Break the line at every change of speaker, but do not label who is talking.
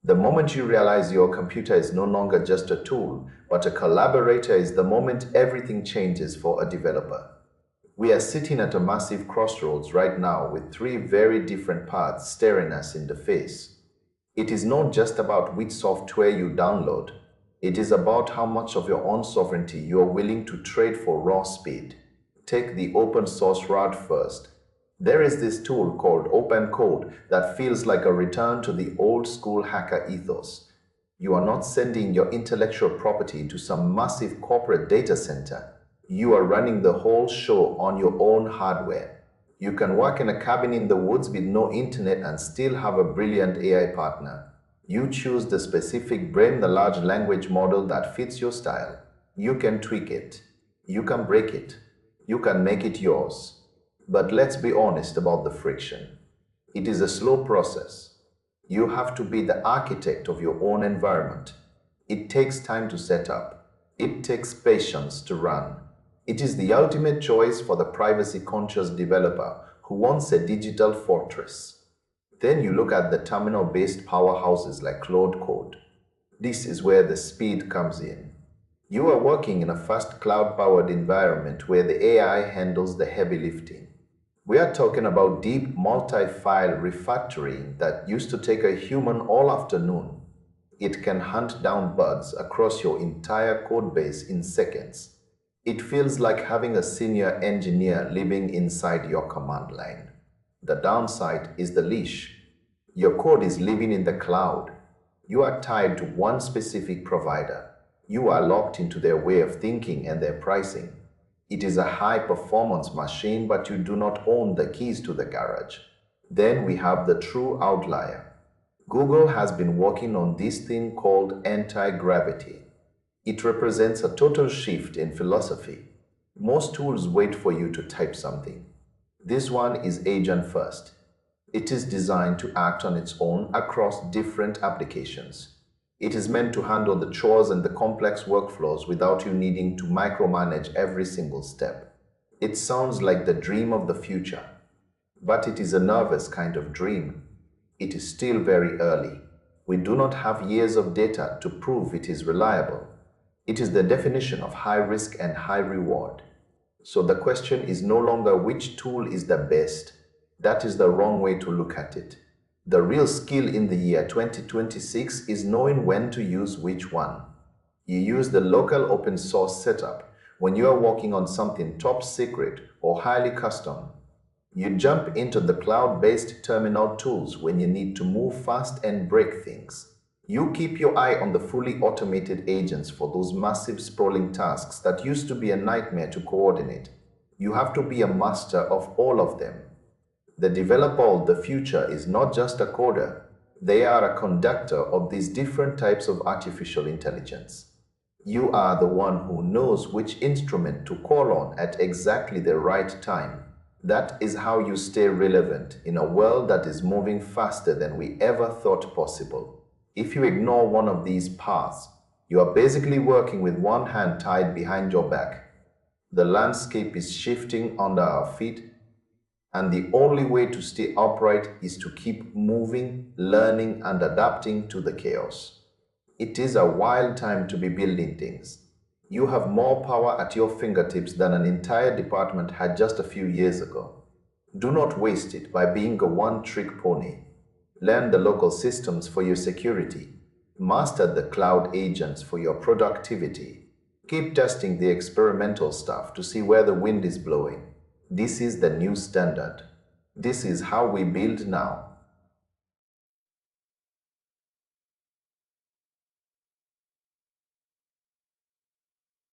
The moment you realize your computer is no longer just a tool, but a collaborator is the moment everything changes for a developer. We are sitting at a massive crossroads right now with three very different paths staring us in the face. It is not just about which software you download. It is about how much of your own sovereignty you are willing to trade for raw speed. Take the open source route first. There is this tool called OpenCode that feels like a return to the old school hacker ethos. You are not sending your intellectual property to some massive corporate data center. You are running the whole show on your own hardware. You can work in a cabin in the woods with no internet and still have a brilliant AI partner. You choose the specific brain, the large language model that fits your style. You can tweak it. You can break it. You can make it yours. But let's be honest about the friction. It is a slow process. You have to be the architect of your own environment. It takes time to set up. It takes patience to run. It is the ultimate choice for the privacy-conscious developer who wants a digital fortress. Then you look at the terminal-based powerhouses like Claude Code. This is where the speed comes in. You are working in a fast cloud-powered environment where the AI handles the heavy lifting. We are talking about deep multi-file refactoring that used to take a human all afternoon. It can hunt down bugs across your entire code base in seconds. It feels like having a senior engineer living inside your command line. The downside is the leash. Your code is living in the cloud. You are tied to one specific provider. You are locked into their way of thinking and their pricing. It is a high-performance machine, but you do not own the keys to the garage. Then we have the true outlier. Google has been working on this thing called anti-gravity. It represents a total shift in philosophy. Most tools wait for you to type something. This one is agent first. It is designed to act on its own across different applications. It is meant to handle the chores and the complex workflows without you needing to micromanage every single step. It sounds like the dream of the future, but it is a nervous kind of dream. It is still very early. We do not have years of data to prove it is reliable. It is the definition of high risk and high reward. So the question is no longer which tool is the best. That is the wrong way to look at it. The real skill in the year 2026 is knowing when to use which one. You use the local open source setup when you are working on something top secret or highly custom. You jump into the cloud-based terminal tools when you need to move fast and break things. You keep your eye on the fully automated agents for those massive sprawling tasks that used to be a nightmare to coordinate. You have to be a master of all of them. The developer of the future is not just a coder. They are a conductor of these different types of artificial intelligence. You are the one who knows which instrument to call on at exactly the right time. That is how you stay relevant in a world that is moving faster than we ever thought possible. If you ignore one of these paths, you are basically working with one hand tied behind your back. The landscape is shifting under our feet, and the only way to stay upright is to keep moving, learning, and adapting to the chaos. It is a wild time to be building things. You have more power at your fingertips than an entire department had just a few years ago. Do not waste it by being a one-trick pony. Learn the local systems for your security. Master the cloud agents for your productivity. Keep testing the experimental stuff to see where the wind is blowing. This is the new standard. This is how we build now.